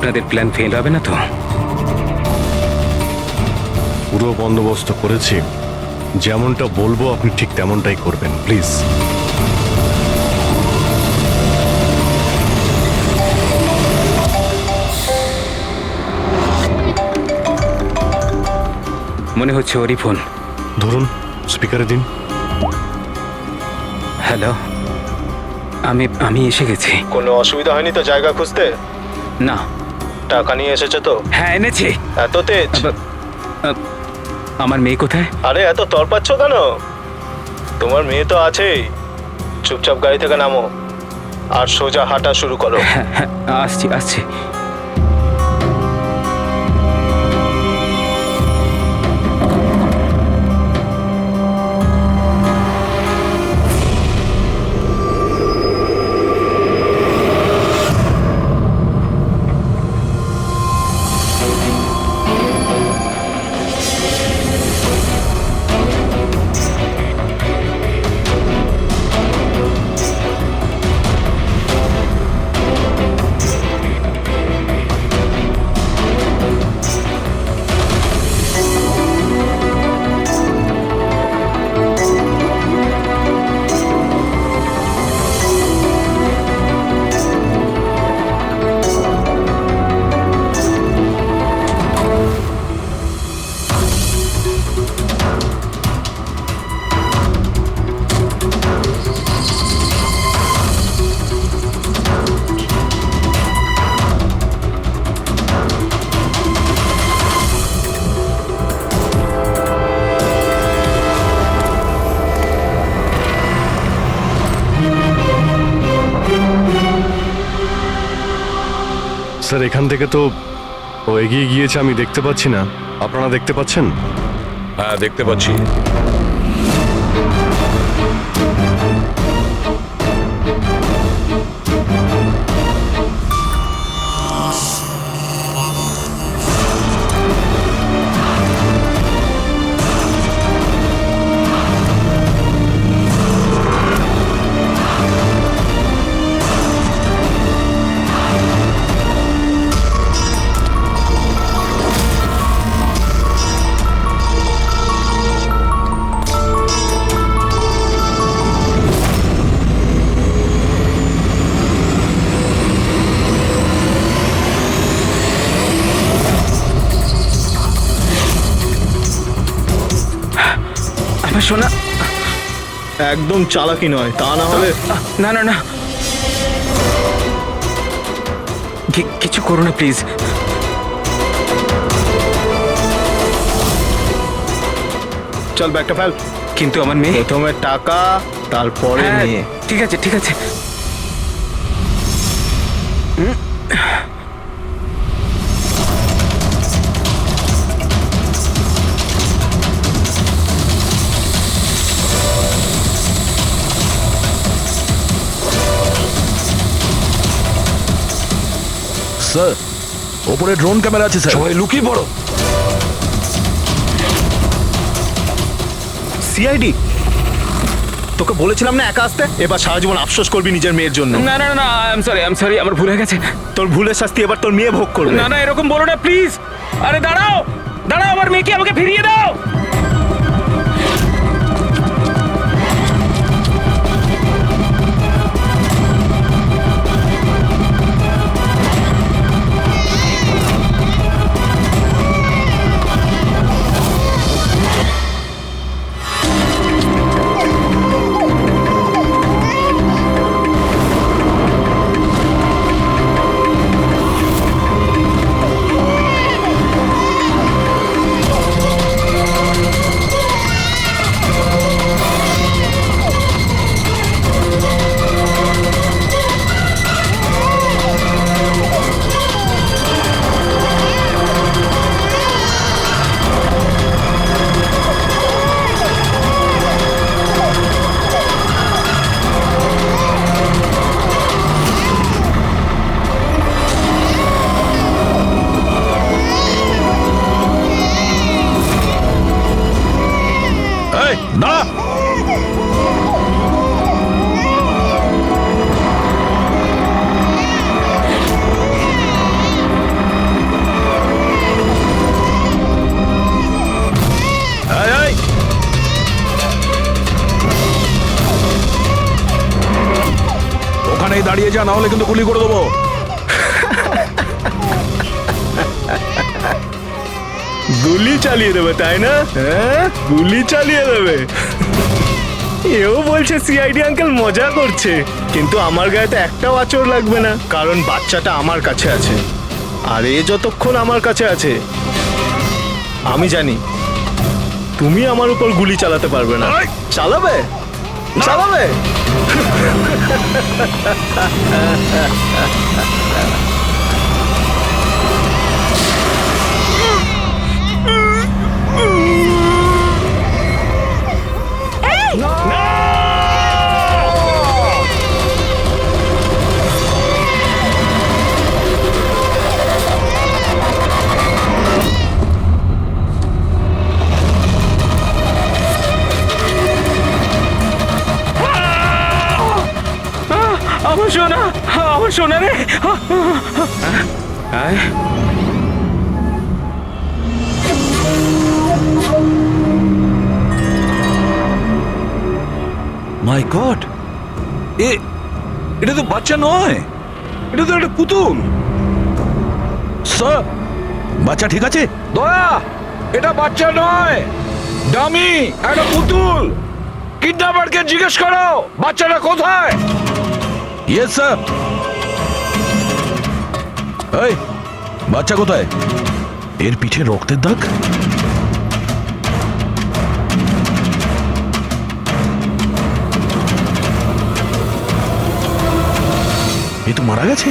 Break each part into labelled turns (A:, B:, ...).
A: আপনাদের plan fail হবে না তো?
B: পুরো বন্দোবস্ত করেছি, যেমনটা বলবো আপনি ঠিক তেমনটাই করবেন, প্লিজ।
A: মনে হচ্ছে ওরই ফোন।
B: ধরুন, স্পিকারে দিন।
A: হ্যালো, আমি এসে গেছি।
B: কোনো অসুবিধা হয়নি তো জায়গা খুঁজতে?
A: না।
B: টাকা নিয়ে এসেছে তো?
A: হ্যাঁ, এনেছি।
B: এত তেজ?
A: আমার মেয়ে কোথায়?
B: আরে এত তরপাচ্ছ কেন? তোমার মেয়ে তো আছেই। চুপচাপ গাড়ি থেকে নামো আর সোজা হাঁটা শুরু করো।
A: হ্যাঁ হ্যাঁ, আসছি।
B: স্যার, এখান থেকে তো ও এগিয়ে গিয়েছে, আমি দেখতে পাচ্ছি না। আপনারা দেখতে পাচ্ছেন?
C: হ্যাঁ, দেখতে পাচ্ছি।
A: আমার সোনা।
D: একদম চালাকি নয়, তা না হলে।
A: না, কিছু করো না প্লিজ।
D: চল ব্যাগটা ফেল।
A: কিন্তু আমার মেয়ে।
D: প্রথমে টাকা, তারপরে
A: হ্যাঁ,
D: মেয়ে।
A: ঠিক আছে।
C: স্যার, ওপরে ড্রোন ক্যামেরা আছে স্যার। সবাই লুকিয়ে পড়ো।
D: সিআইডি, তোকে বলেছিলাম না একা আসতে। এবার সারা জীবন আফসোস করবি নিজের মেয়ের জন্য।
A: না, আই এম সরি, আমার ভুল হয়ে গেছে।
D: তোর ভুলের শাস্তি এবার তোর মেয়ে ভোগ করবে।
A: না, এরকম বলো না প্লিজ। আরে দাঁড়াও, আমার মেয়েকে আমাকে ফিরিয়ে দাও।
C: এখানেই দাঁড়িয়ে যা, না হলে কিন্তু গুলি করে দেবো।
D: গুলি চালিয়ে দেবে তাই না? হ্যাঁ, গুলি চালিয়ে দেবে। এও বলছে সিআইডি আঙ্কেল মজা করছে, কিন্তু আমার গায়ে তো একটাও আঁচড় লাগবে না, কারণ বাচ্চাটা আমার কাছে আছে। আর এ যতক্ষণ আমার কাছে আছে, আমি জানি তুমি আমার উপর গুলি চালাতে পারবে না।
C: এই!
D: চালাবে চালাবে।
A: আমার সোনা, আমার সোনা রে। আয়।
C: মাই গড, এটা তো বাচ্চা নয়, এটা তো একটা পুতুল। স্যার, বাচ্চা ঠিক আছে? দয়া, এটা বাচ্চা নয়, ডামি, একটা পুতুল। কিডন্যাপারকে জিজ্ঞেস করো বাচ্চাটা কোথায়। Yes sir. এই, বাচ্চা কোথায়? এর পিঠে রক্তের দাগ। এ তো মারা গেছে।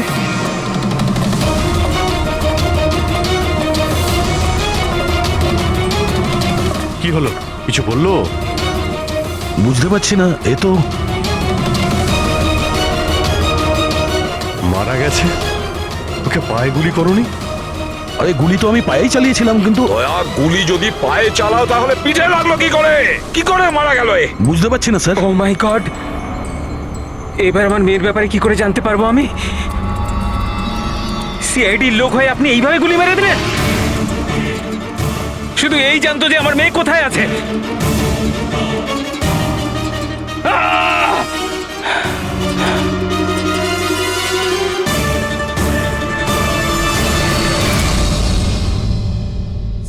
E: কি হলো, কিছু বললো?
C: বুঝতে পারছি না, এ তো
E: মারা গেছে। ওকে পায়ে গুলি করনি?
C: আরে গুলি তো আমি পায়েই চালিয়েছিলাম, কিন্তু
A: গুলি যদি পায়ে চালাও তাহলে পিঠে লাগলো কি করে? কি করে মারা গেল এ?
C: বুঝতে পারছি না স্যার।
A: ও মাই গড, এবার আমার মেয়ের ব্যাপারে কি করে জানতে পারবো আমি? সিআইডির লোক হয়ে আপনি এইভাবে গুলি মেরে দিলেন? শুধু এই জানতো যে আমার মেয়ে কোথায় আছে। আহ!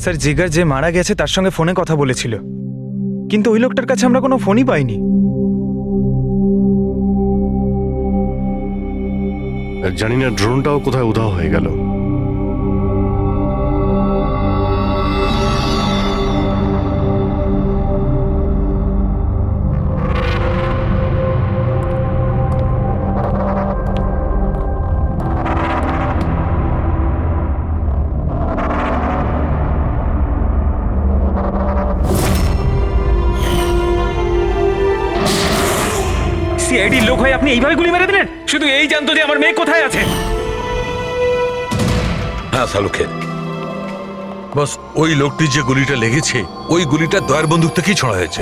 F: স্যার, জিগার যে মারা গেছে তার সঙ্গে ফোনে কথা বলেছিল, কিন্তু ওই লোকটার কাছে আমরা কোনো ফোনই পাইনি।
E: জানি না ড্রোনটাও কোথায় উধাও হয়ে গেল।
A: সিআইডির লোক হয়ে আপনি এইভাবে গুলি মেরে দিলেন? শুধু এই জানতো যে আমার মেয়ে কোথায় আছে।
G: হ্যাঁ সালুখের, বস ওই লোকটির যে গুলিটা লেগেছে ওই গুলিটা দয়ার বন্দুক থেকেই ছোড়া হয়েছে।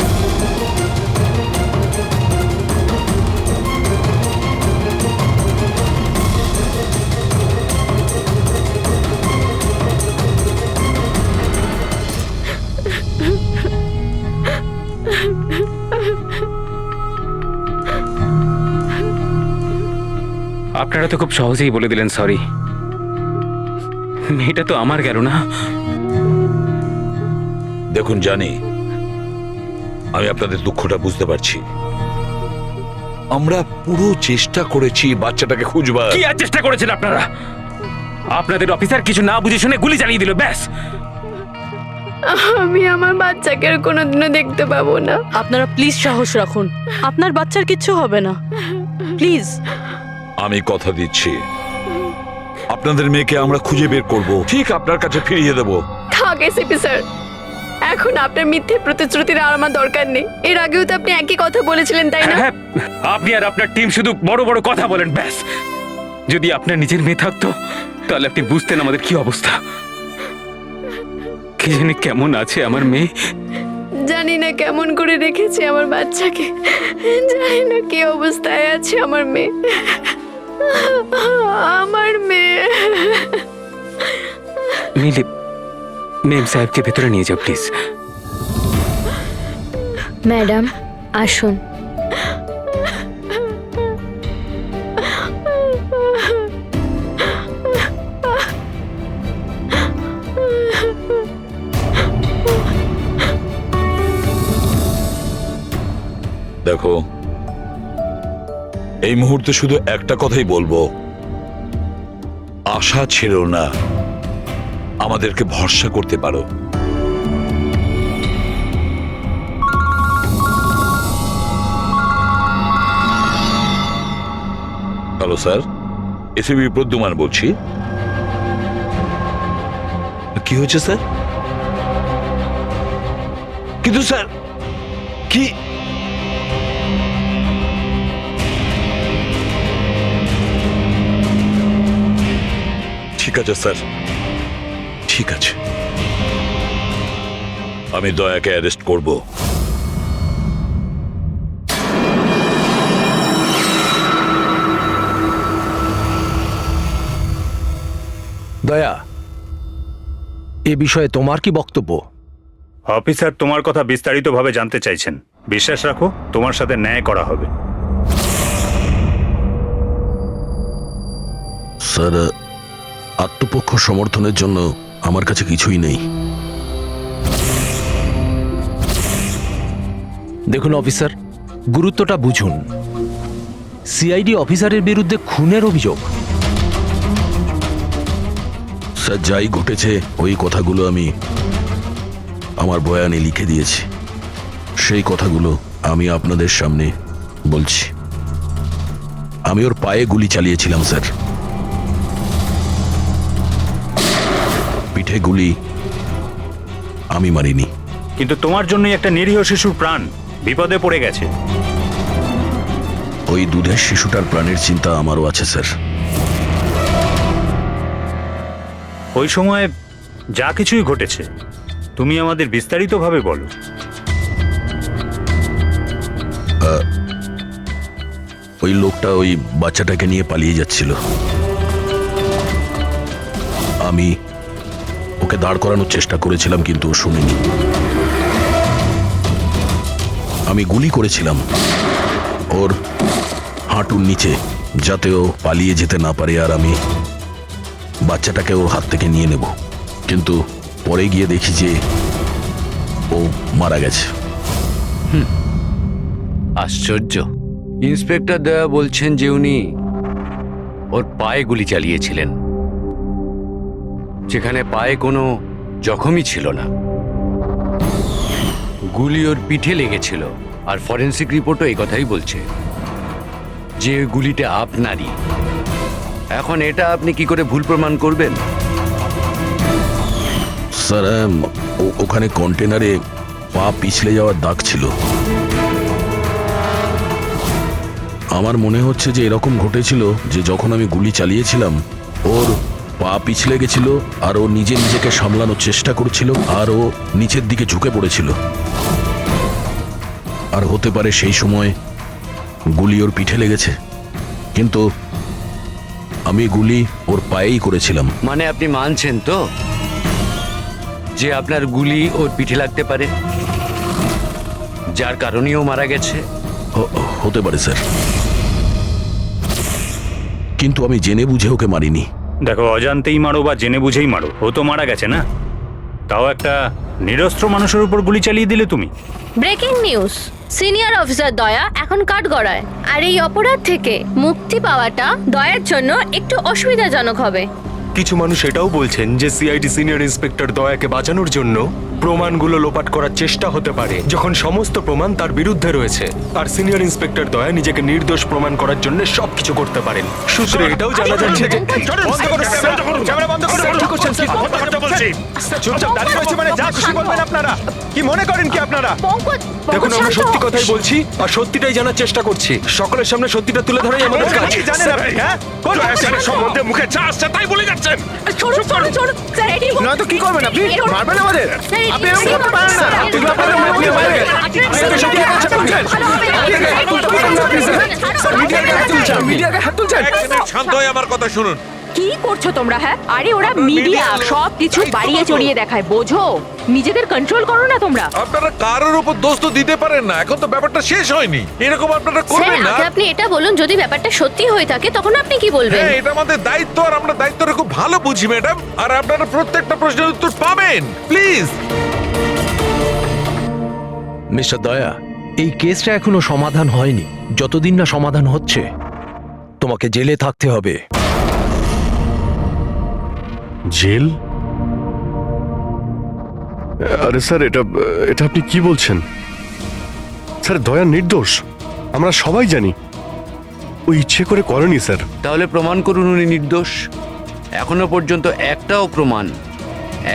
A: আপনারা তো খুব সহজেই বলে দিলেন সরি। মেয়েটা তো আমার গেল না।
G: দেখুন জানি, আমি আপনাদের দুঃখটা বুঝতে পারছি। আমরা পুরো চেষ্টা করেছি বাচ্চাটাকে খুঁজবার।
A: কি আর চেষ্টা করেছেন আপনারা? আপনাদের অফিসার কিছু না বুঝে শুনে গুলি চালিয়ে দিল, ব্যাস।
H: আমি আমার বাচ্চাকে আর কোনোদিনও দেখতে পাবো না।
I: আপনারা প্লিজ সাহস রাখুন, আপনার বাচ্চার কিচ্ছু হবে না, প্লিজ।
G: আমি কথা দিচ্ছি, আপনাদের মেয়েকে আমরা খুঁজে বের করব, ঠিক আপনার কাছে ফিরিয়ে দেব।
H: থাক এসিপি স্যার, এখন আপনার মিথ্যে প্রতিশ্রুতির আর আমার দরকার নেই। এর আগেও তো আপনি একই কথা বলেছিলেন, তাই না?
A: হ্যাঁ, আপনি আর আপনার টিম শুধু বড় বড় কথা বলেন, ব্যাস। যদি আপনার নিজের মেয়ে থাকতো তাহলে আপনি বুঝতেন আমাদের কি অবস্থা। কি জানি কেমন আছে আমার মেয়ে।
H: জানি না কেমন করে রেখেছে আমার বাচ্চাকে, জানি না কি অবস্থায় আছে আমার মেয়ে। আমার মেয়ে।
A: মিলি, মেম সাহেবকে ভেতরে নিয়ে যাও প্লিজ।
J: ম্যাডাম আসুন।
G: দেখো, এই মুহূর্তে শুধু একটা কথাই বলবো, আশা ছেড়ো না, আমাদেরকে ভরসা করতে পারো। হ্যালো স্যার, এসিবি প্রদ্যুমান বলছি। কি হয়েছে স্যার? কিন্তু স্যার কি ঠিক আছে স্যার, ঠিক আছে, আমি দয়াকে অ্যারেস্ট করব।
C: দয়া, এ বিষয়ে তোমার কি বক্তব্য?
J: অফিসার তোমার কথা বিস্তারিতভাবে জানতে চাইছেন। বিশ্বাস রাখো, তোমার সাথে ন্যায় করা হবে।
C: স্যার, আত্মপক্ষ সমর্থনের জন্য আমার কাছে কিছুই নেই।
K: দেখুন অফিসার, গুরুত্বটা বুঝুন। সিআইডি অফিসারের বিরুদ্ধে খুনের অভিযোগ।
C: স্যার, যাই ঘটেছে ওই কথাগুলো আমি আমার বয়ানে লিখে দিয়েছি। সেই কথাগুলো আমি আপনাদের সামনে বলছি। আমি ওর পায়ে গুলি চালিয়েছিলাম স্যার, পিঠে গুলি আমি মারিনি।
J: কিন্তু তোমার জন্যই একটা নিরীহ শিশুর প্রাণ বিপদে পড়ে গেছে।
C: ওই দুধের শিশুটার প্রাণের চিন্তা আমারও আছে স্যার।
J: ওই সময় যা কিছুই ঘটেছে তুমি আমাদের বিস্তারিতভাবে বলো।
C: ওই লোকটা ওই বাচ্চাটাকে নিয়ে পালিয়ে যাচ্ছিল। আমি ওকে দাঁড় করানোর চেষ্টা করেছিলাম, কিন্তু ও শুনেনি। আমি গুলি করেছিলাম ওর হাঁটুর নিচে, যাতে ও পালিয়ে যেতে না পারে, আর আমি বাচ্চাটাকে ওর হাত থেকে নিয়ে নেব। কিন্তু পরে গিয়ে দেখি যে ও মারা গেছে।
L: আশ্চর্য, ইন্সপেক্টর দয়া বলছেন যে উনি ওর পায়ে গুলি চালিয়েছিলেন, যেখানে পায়ে কোনো জখমই ছিল না। গুলি ওর পিঠে লেগেছিল, আর ফরেন্সিক রিপোর্টও এই কথাই বলছে যে গুলিটা আপনারই। এখন এটা আপনি কি করে ভুল প্রমাণ করবেন?
C: স্যার, ওখানে কন্টেনারে পা পিছলে যাওয়ার দাগ ছিল। আমার মনে হচ্ছে যে এরকম ঘটেছিল যে যখন আমি গুলি চালিয়েছিলাম ওর পা পিছলে গেছিল, আর ও নিজেকে সামলানোর চেষ্টা করছিল, আর ও নিচের দিকে ঝুঁকে পড়েছিল। আর হতে পারে সেই সময় গুলি ওর পিঠে লেগেছে, কিন্তু আমি গুলি ওর পায়েই করেছিলাম।
L: মানে আপনি মানছেন তো যে আপনার গুলি ওর পিঠে লাগতে পারে, যার কারণেও মারা গেছে?
C: হতে পারে স্যার, কিন্তু আমি জেনে বুঝে ওকে মারিনি।
J: দেখো, অজান্তেই মারো বা জেনে বুঝেই মারো, ও তো মারা গেছে না? তাও একটা নিরস্ত্র মানুষের উপর গুলি চালিয়ে দিলে তুমি।
H: ব্রেকিং নিউজ, সিনিয়র অফিসার দয়া এখন কাঠগড়ায়। আর এই অপরাধ থেকে মুক্তি পাওয়াটা দয়ার জন্য একটু অসুবিধাজনক হবে।
D: কিছু মানুষ এটাও বলছেন যে সিআইডি সিনিয়র ইন্সপেক্টর দয়াকে বাঁচানোর জন্য প্রমাণগুলো লোপাট করার চেষ্টা হতে পারে, যখন সমস্ত প্রমাণ তার বিরুদ্ধে রয়েছে। আর সিনিয়র ইন্সপেক্টর দয়া নিজেকে নির্দোষ প্রমাণ করার জন্য সবকিছু করতে পারেন। সূত্রে এটাও জানা যাচ্ছে যে
F: আপনারা কি মনে করেন কি আপনারা?
D: দেখুন, আমরা সত্যি কথাই বলছি আর সত্যিটাই জানার চেষ্টা করছি। সকলের সামনে সত্যিটা তুলে ধরাই আমাদের কাজ।
F: জানেন আপনি? হ্যাঁ,
G: সম্বন্ধে মুখে যা আসছে তাই বলে যাচ্ছেন।
F: নয়তো কি করবেন আপনি? মারবেন আমাদের? আপনি এরকম করতে পারেন না। এগুলো আপনাদের মনে বাইরে। মিডিয়াকে হাত তুলছেন।
G: শান্ত হয়ে আমার কথা শুনুন।
I: কি করছো তোমরা? হ্যাঁ, আরে ওরা মিডিয়া, সব কিছু বাড়িয়ে চড়িয়ে দেখায়, বোঝো? নিজেদের কন্ট্রোল করো না তোমরা।
G: আপনারা কারোর উপর দোষ তো দিতে পারেন না, এখন তো ব্যাপারটা শেষ হয়নি। এরকম আপনারা করবেন না।
H: আগে আপনি এটা বলুন, যদি ব্যাপারটা সত্যি হয়ে থাকে তখন আপনি কি বলবেন?
G: হ্যাঁ, এটা আমাদের দায়িত্ব, আর আমরা দায়িত্বটা খুব ভালো বুঝি ম্যাডাম। আর আপনারা প্রত্যেকটা প্রশ্নের উত্তর পাবেন, প্লিজ।
K: মিস্টার দয়া, এই কেসটা এখনো সমাধান হয়নি। যতদিন না সমাধান হচ্ছে তোমাকে জেলে থাকতে হবে।
E: জেল? আরে স্যার, এটা এটা আপনি কি বলছেন? স্যার, দয়া নির্দোষ, আমরা সবাই জানি। ও ইচ্ছে করে করেনি স্যার।
L: তাহলে প্রমাণ করুন উনি নির্দোষ। এখনো পর্যন্ত একটাও প্রমাণ,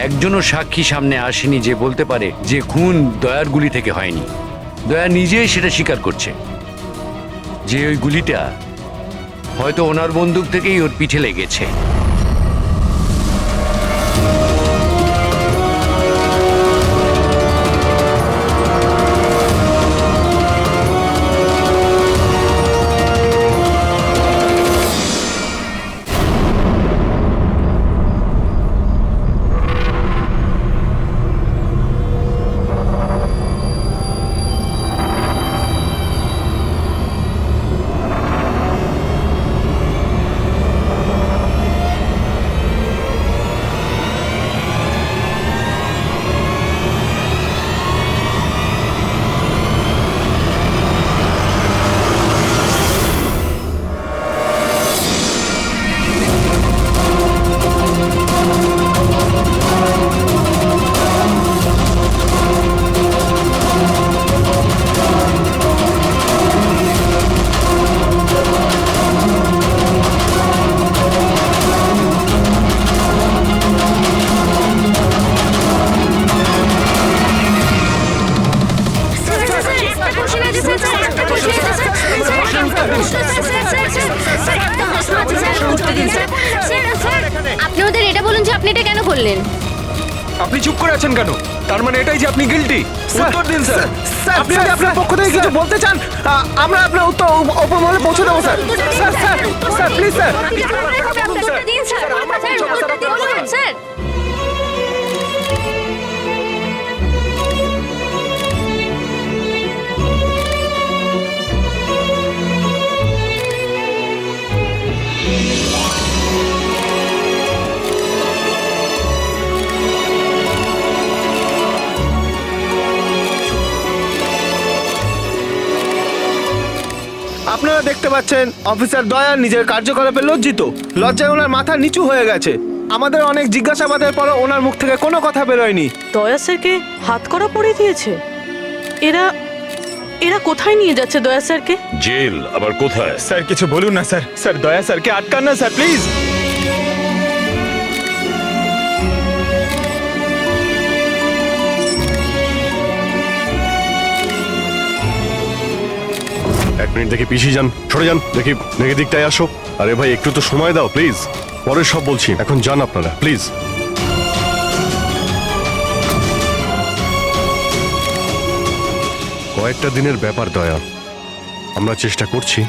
L: একজনও সাক্ষী সামনে আসেনি যে বলতে পারে যে খুন দয়ার গুলি থেকে হয়নি। দয়া নিজেই সেটা স্বীকার করছে যে ওই গুলিটা হয়তো ওনার বন্দুক থেকেই ওর পিঠে লেগেছে।
H: আপনি ওদের এটা বলুন যে আপনি এটা কেন করলেন?
F: আপনি চুপ করে আছেন কেন? তার মানে এটাই যে আপনি গিল্টি? উত্তর দিন স্যার। আপনি যদি আপনার পক্ষ থেকে কিছু বলতে চান, আমরা আপনার উত্তর ওপর মহলে পৌঁছে দেবো sir. Sir sir sir please sir.
H: উত্তরটা দিন স্যার। উত্তরটা দিন স্যার।
B: আপনারা দেখতে পাচ্ছেন অফিসার দয়া নিজের কার্যকলাপে লজ্জিত। লজ্জায় ওনার মাথা নিচু হয়ে গেছে। আমাদের অনেক জিজ্ঞাসাবাদের পরও ওনার মুখ থেকে কোনো কথা বেরোয়নি।
I: দয়া স্যারকে হাত করা পরিয়ে দিয়েছে। এরা এরা কোথায় নিয়ে যাচ্ছে দয়া স্যারকে?
G: জেল আবার কোথায়?
F: স্যার কিছু বলুন না স্যার। স্যার দয়া স্যারকে আটকান না স্যার, প্লিজ।
E: এক মিনিট, দেখি পিছিয়ে যান, সরে যান, দেখি দেখি দিকটায় আসো। আরে ভাই, একটু তো সময় দাও প্লিজ, পরে সব বলছি, এখন যান আপনারা প্লিজ। কয়েকটা দিনের ব্যাপার দয়া, আমরা চেষ্টা করছি,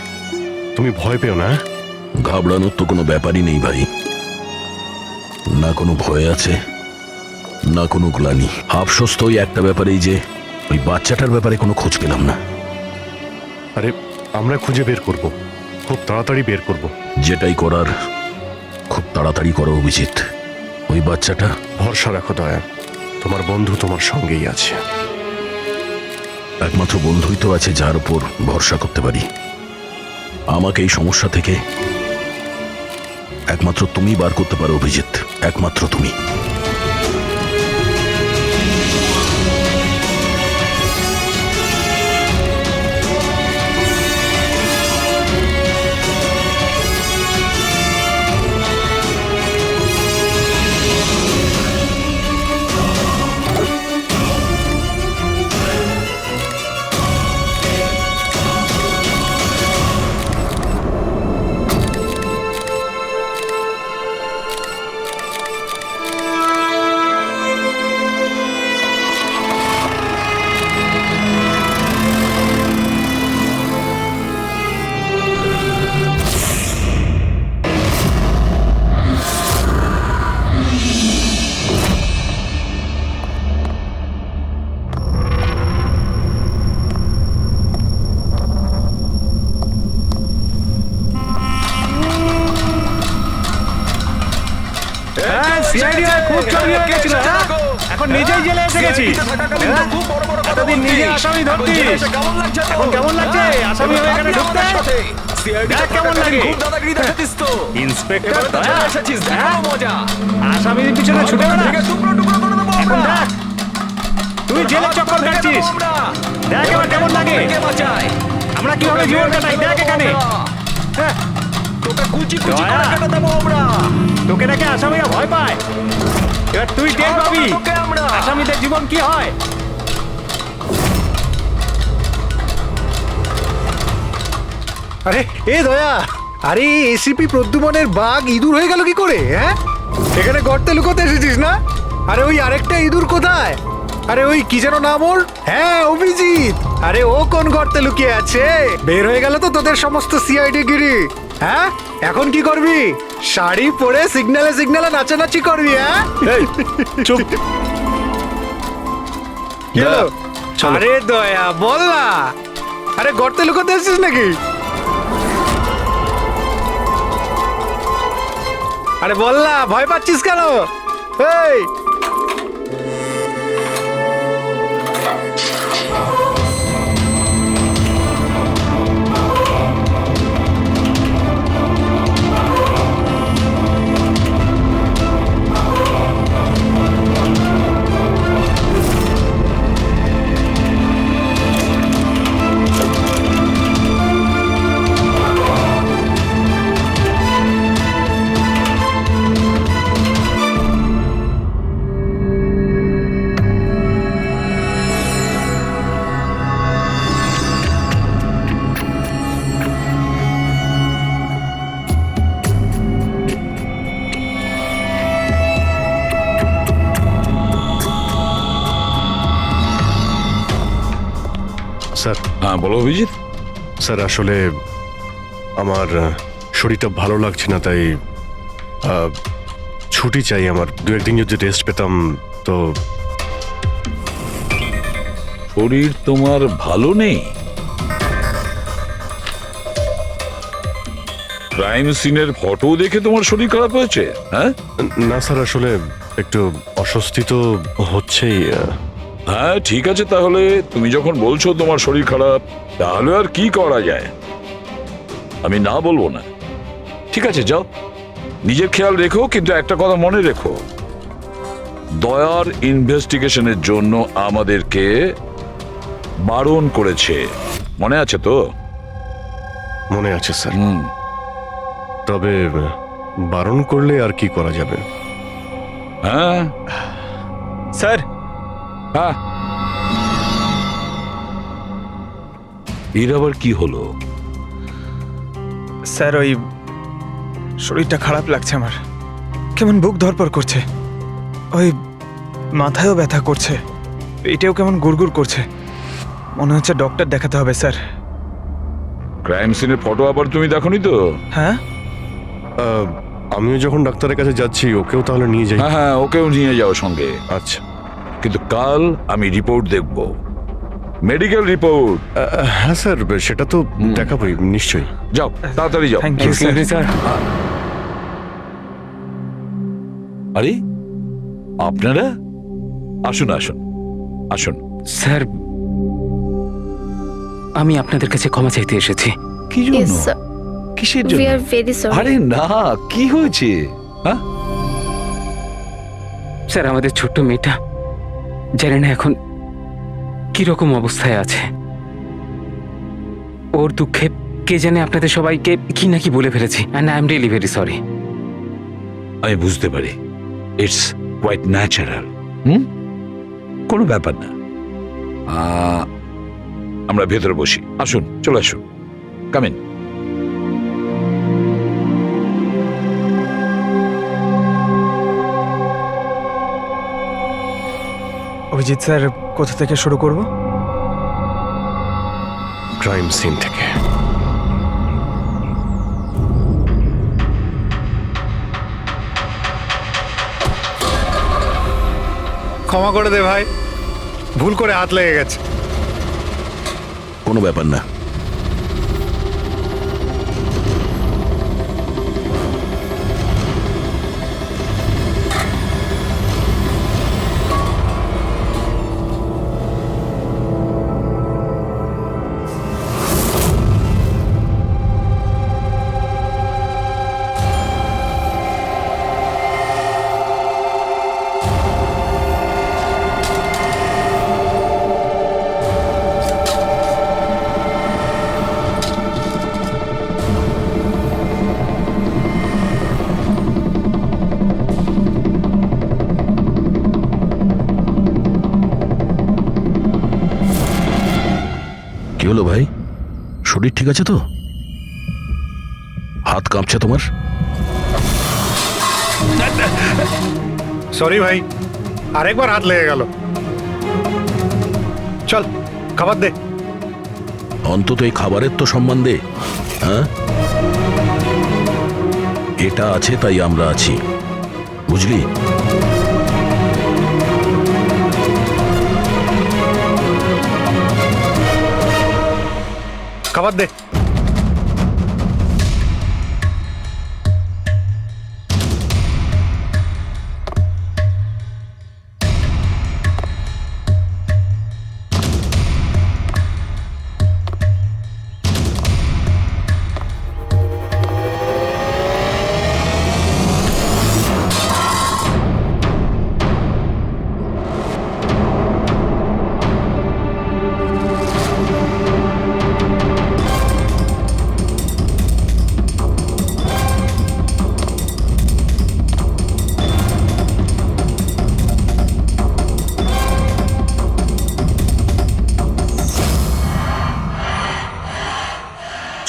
E: তুমি ভয় পেও না।
G: ঘাবড়ানোর তো কোনো ব্যাপারই নেই ভাই, না কোনো ভয় আছে না কোনো গ্লানি। আফসোস তো ওই একটা ব্যাপারেই যে ওই বাচ্চাটার ব্যাপারে কোনো খোঁজ পেলাম না।
E: আরে আমরা খুঁজে বের করব, খুব তাড়াতাড়ি বের করব।
G: যেটাই করার খুব তাড়াতাড়ি করো অভিজিৎ। ওই বাচ্চাটা,
E: ভরসা রাখো দয়া, তোমার বন্ধু তোমার সঙ্গেই আছে।
G: একমাত্র বন্ধুই তো আছে যার উপর ভরসা করতে পারি। আমাকে এই সমস্যা থেকে একমাত্র তুমি বার করতে পারো অভিজিৎ, একমাত্র তুমি।
F: সিআইডি খুব চালিয়ে গেছিল। এখন এখন নিজেই জেলে এসে গেছি। এতদিন নিজে আসামি ধরতিস, এখন কেমন লাগছে আসামি হয়ে এখানে ঢুকতে? দেখ কেমন লাগে।
J: ইন্সপেক্টর
F: আসামির পিছনে ছুটে বেড়া। এখন দেখ তুই জেলে চক্কর কাটছিস, দেখ এবার কেমন লাগে। আমরা কিভাবে জীবন কাটাই দেখ এখানে। হ্যাঁ, দয়া, তোকে দেখে আসামিরা ভয় পায়, এবার তুই টের পাবি আসামিদের জীবন কি হয়।
D: আরে এ দয়া, আরে এসিপি প্রদ্যুমনের বাঘ ইঁদুর হয়ে গেল কি করে? হ্যাঁ, এখানে গর্তে লুকোতে এসেছিস না? আরে ওই আরেকটা ইঁদুর কোথায়? আরে ওই কি যেন নাম ওর? হ্যাঁ, অভিজিৎ। আরে ও কোন গর্তে লুকিয়ে আছে? বের হয়ে গেল তো তোদের সমস্ত সিআইডি গিরি। হ্যাঁ, এখন কি করবি? শাড়ি পরে সিগন্যালে সিগন্যালে নাচানাচি করবি? হ্যাঁ,
E: চুপ।
D: কি হলো? আরে দয়া বল না, আরে গর্তে লুকোতে এসেছিস নাকি? আরে বল না, ভয় পাচ্ছিস কেন? এই
E: স্যার,
C: হ্যাঁ বলো অভিজিৎ।
E: স্যার আসলে আমার শরীরটা ভালো লাগছে না, তাই ছুটি চাই আমার। দু একদিন যদি রেস্ট পেতাম তো।
C: শরীর তোমার ভালো নেই? ক্রাইম সিনের ফটো দেখে তোমার শরীর খারাপ হয়েছে? হ্যাঁ
E: না স্যার, আসলে একটু অস্বস্তি তো হচ্ছেই।
C: হ্যাঁ ঠিক আছে, তাহলে তুমি যখন বলছো তোমার শরীর খারাপ, তাহলে আর কি করা যায়? আমি না বলবো না। ঠিক আছে, যাও, নিজের খেয়াল রেখো, কিন্তু একটা কথা মনে রেখো, দয়ার ইনভেস্টিগেশনের জন্য আমাদেরকে বারণ করেছে, মনে আছে তো?
E: মনে আছে স্যার। তবে বারণ করলে আর কি করা যাবে?
C: হ্যাঁ
F: স্যার,
C: হ্যাঁ, এর আবার কি হলো?
F: স্যার ওই শরীরটা খারাপ লাগছে আমার, কেমন বুক ধরপড় করছে, ওই মাথায়ও ব্যথা করছে, পেটেও কেমন গুড়গুড় করছে, মনে হচ্ছে ডক্টর দেখাতে হবে স্যার।
C: ক্রাইম সিনের ফটো আবার তুমি দেখোনি তো?
F: হ্যাঁ,
E: আমিও যখন ডাক্তারের কাছে যাচ্ছি ওকেও তাহলে নিয়ে যাই।
C: হ্যাঁ হ্যাঁ, ওকেও নিয়ে যাও সঙ্গে।
E: আচ্ছা,
C: কিন্তু কাল আমি রিপোর্ট দেখব, মেডিকেল রিপোর্ট।
E: হ্যাঁ স্যার, সেটা তো দেখাবই নিশ্চয়ই।
C: যাও, তাড়াতাড়ি যাও।
F: Thank you sir.
C: আরে আপনারা আসুন আসুন আসুন।
A: স্যার, আমি আপনাদের কাছে ক্ষমা চাইতে এসেছি।
C: কি জন্য? কিসের জন্য? আরে না, কি হয়েছে? হ্যাঁ
A: স্যার, আমাদের ছোট্ট মেয়েটা জানি না এখন কিরকম অবস্থায় আছে। ওর দুঃখে কে জানে আপনাদের সবাইকে কি না কি বলে ফেলেছি, and I am really very sorry.
C: আমি বুঝতে পারি, ইটস কোয়াইট ন্যাচারাল। কোনো ব্যাপার না। আমরা ভেতরে বসি, আসুন, চলে আসুন, কাম ইন।
F: অভিজিৎ স্যার, কোথা থেকে শুরু করব?
E: ক্রাইম সিন থেকে।
D: ক্ষমা করে দে ভাই, ভুল করে হাত লেগে গেছে।
G: কোনো ব্যাপার না। ভাই, শরীর ঠিক আছে তো? হাত কাঁপছে তোমার?
F: সরি ভাই, আরেকবার হাত লেগে গেল। চল খাবার দে।
G: অন্তত এই খাবারের তো সম্মান দে। হ্যাঁ, এটা আছে তাই আমরা আছি, বুঝলি?
F: খাবার দে।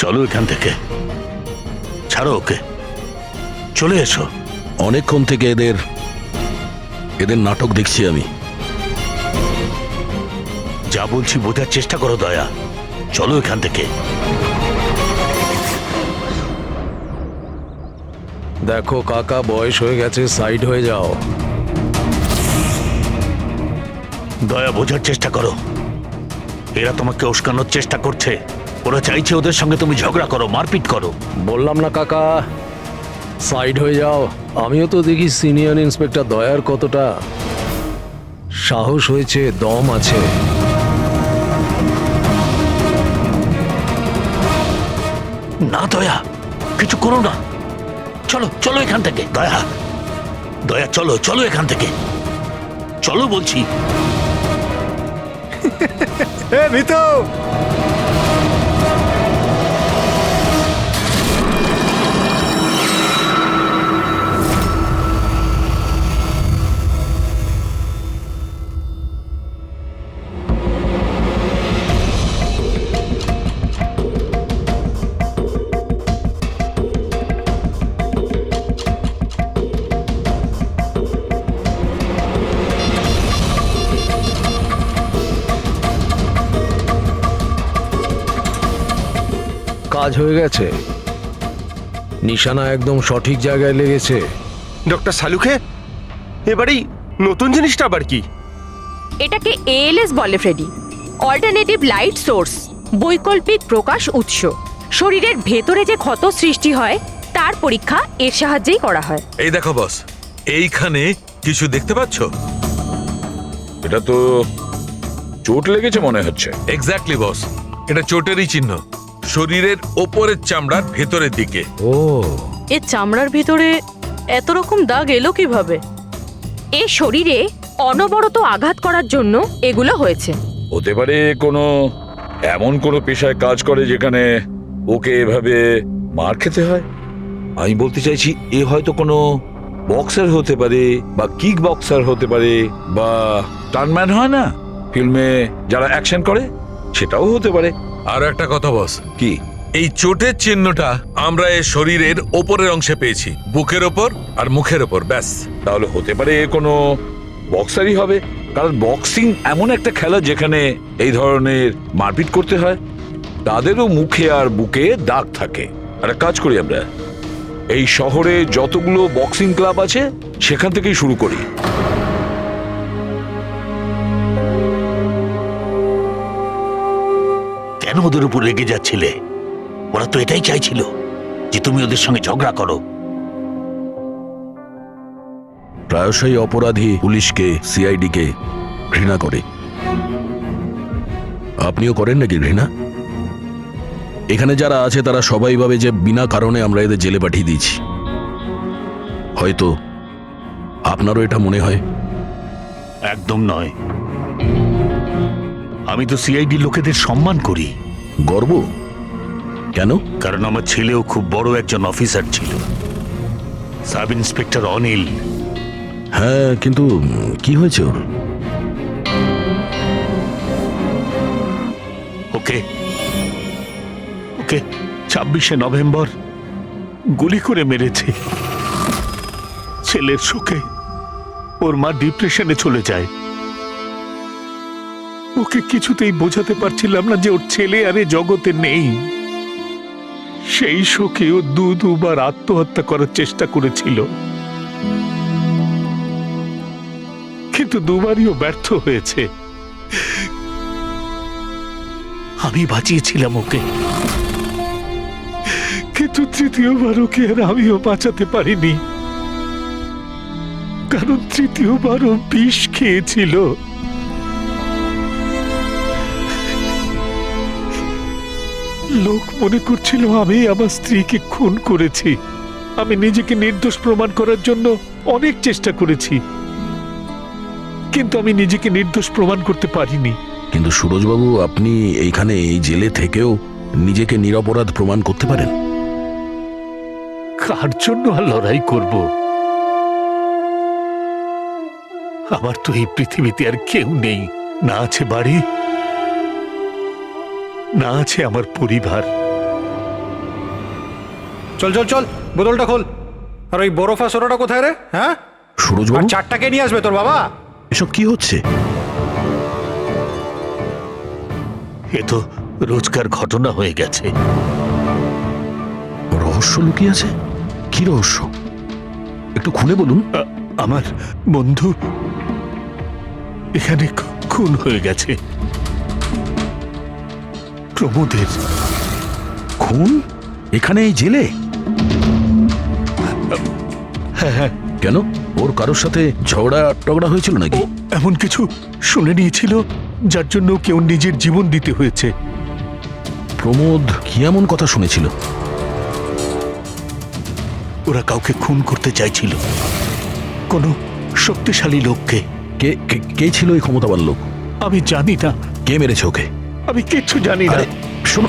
G: চলো এখান থেকে, ছাড়ো ওকে, চলে এসো। অনেকক্ষণ থেকে এদের নাটক দেখছি আমি। যা বলছি বোঝার চেষ্টা করো দয়া, চলো এখান থেকে।
K: দেখো কাকা, বয়স হয়ে গেছে, সাইড হয়ে যাও।
G: দয়া, বোঝার চেষ্টা করো, এরা তোমাকে উস্কানোর চেষ্টা করছে। ওরা চাইছে ওদের সঙ্গে তুমি ঝগড়া করো, মারপিট করো।
K: বললাম না কাকা, সাইড হয়ে যাও। আমিও তো দেখি সিনিয়র ইন্সপেক্টর দয়ার কতটা সাহস হয়েছে, দম আছে।
G: না দয়া, কিছু করো না, চলো চলো এখান থেকে। দয়া, দয়া চলো চলো এখান থেকে, চলো বলছি।
F: এ ভিতু,
K: কাজ হয়ে গেছে, নিশানা একদম সঠিক জায়গায় লেগেছে।
D: ডক্টর সালুখে, এবারেই নতুন জিনিসটা আবার কি?
I: এটাকে এএলএস বলে ফ্রেডি, অল্টারনেটিভ লাইট সোর্স, বৈকল্পিক প্রকাশ উৎস। শরীরের ভেতরে যে ক্ষত সৃষ্টি হয় তার পরীক্ষা এর সাহায্যেই করা হয়।
C: এই দেখো বস, এইখানে কিছু দেখতে পাচ্ছ?
M: এটা তো চোট লেগেছে মনে হচ্ছে।
C: এক্স্যাক্টলি বস, এটা চোটেরই চিহ্ন, শরীরের ওপরের চামড়ার ভেতরের দিকে।
K: ও,
H: এর চামড়ার ভিতরে এত রকম দাগ এলো কিভাবে?
I: এ শরীরে অনবরত আঘাত করার জন্য এগুলো হয়েছে।
M: হতে পারে কোনো এমন কোনো পেশায় কাজ করে যেখানে ওকে এভাবে মার খেতে হয়। আমি বলতে চাইছি এ হয়তো কোনো বক্সার হতে পারে, বা কিক বক্সার হতে পারে, বা টার্নম্যান হয় না ফিল্মে যারা অ্যাকশন করে, সেটাও হতে পারে।
C: আর একটা কথা বস,
M: কি?
C: এই চোটের চিহ্নটা আমরা এর শরীরের ওপরের অংশে পেয়েছি, বুকের ওপর আর মুখের ওপর, ব্যাস।
M: তাহলে হতে পারে এ কোনো বক্সারই হবে, কারণ বক্সিং এমন একটা খেলা যেখানে এই ধরনের মারপিট করতে হয়। তাদেরও মুখে আর বুকে দাগ থাকে। আর এক কাজ করি, আমরা এই শহরে যতগুলো বক্সিং ক্লাব আছে সেখান থেকেই শুরু করি।
G: কেন ওদের উপর রেগে যাচ্ছিলে? ওরা তো এটাই চাইছিল যে তুমি ওদের সঙ্গে ঝগড়া করো। প্রায়শই অপরাধী পুলিশকে, সিআইডিকে ঘৃণা করে। আপনিও করেন নাকি ঘৃণা? এখানে যারা আছে তারা সবাই ভাবে যে বিনা কারণে আমরা এদের জেলে পাঠিয়ে দিয়েছি। হয়তো আপনারও এটা মনে হয়। একদম নয়, আমি তো সিআইডি লোকেদের সম্মান করি। গর্ব কেন? কারণ আমার ছেলেও খুব বড় একজন অফিসার ছিল, সাব ইন্সপেক্টর অনিল। হ্যাঁ, কিন্তু কি হয়েছে ওর? ওকে
D: ওকে 26শে নভেম্বর গুলি করে মেরেছে। ছেলের শোকে ওর মা ডিপ্রেশনে চলে যায়। ওকে কিছুতেই বোঝাতে পারছিলাম না যে ওর ছেলে আর এ জগতে নেই। সেই শোকে ও দুবার আত্মহত্যা করার চেষ্টা করেছিল, কিন্তু দুবারই ও ব্যর্থ হয়েছে। আমি বাঁচিয়েছিলাম ওকে, কিন্তু তৃতীয়বার ওকে আর আমিও বাঁচাতে পারিনি, কারণ তৃতীয়বার ও বিষ খেয়েছিল। লোক মনে করছিল আমি আমার স্ত্রীকে খুন করেছি। আমি নিজেকে নির্দোষ প্রমাণ করার জন্য অনেক চেষ্টা করেছি, কিন্তু আমি নিজেকে নির্দোষ প্রমাণ করতে পারিনি।
G: কিন্তু সুরজবাবু, আপনি এইখানে এই জেলে থেকেও নিজেকে নিরপরাধ প্রমাণ করতে পারেন।
D: কার জন্য আর লড়াই করব? আমার তো এই পৃথিবীতে আর কেউ নেই। না আছে বাড়ি, না আছে আমার পরিবার।
F: চল চল চল, বোতলটা খোল। আর ওই বরফা সোডাটা কোথায় রে? হ্যাঁ, আর
G: সুরজবাবু,
F: চারটাকে নিয়ে আসবে তোর বাবা।
G: এসব কি হচ্ছে?
D: এ তো রোজকার ঘটনা হয়ে গেছে।
G: রহস্য লুকিয়ে আছে? কি রহস্য? একটু খুলে বলুন।
D: আমার বন্ধু এখানে খুন হয়ে গেছে। প্রমোদের
G: খুন? এখানে এই জেলে?
D: হ্যাঁ।
G: কেন? ওর কারোর সাথে ঝগড়া টগড়া হয়েছিল নাকি?
D: এমন কিছু শুনে নিয়েছিল যার জন্য কেউ নিজের জীবন দিতে হয়েছে।
G: প্রমোদ কি এমন কথা শুনেছিল?
D: ওরা কাউকে খুন করতে চাইছিল, কোনো শক্তিশালী লোককে।
G: কে কে ছিল এই ক্ষমতাবান লোক?
D: আমি জানি না।
G: কে মেরেছে ওকে?
D: আমি কিচ্ছু জানি না।
G: শোনো,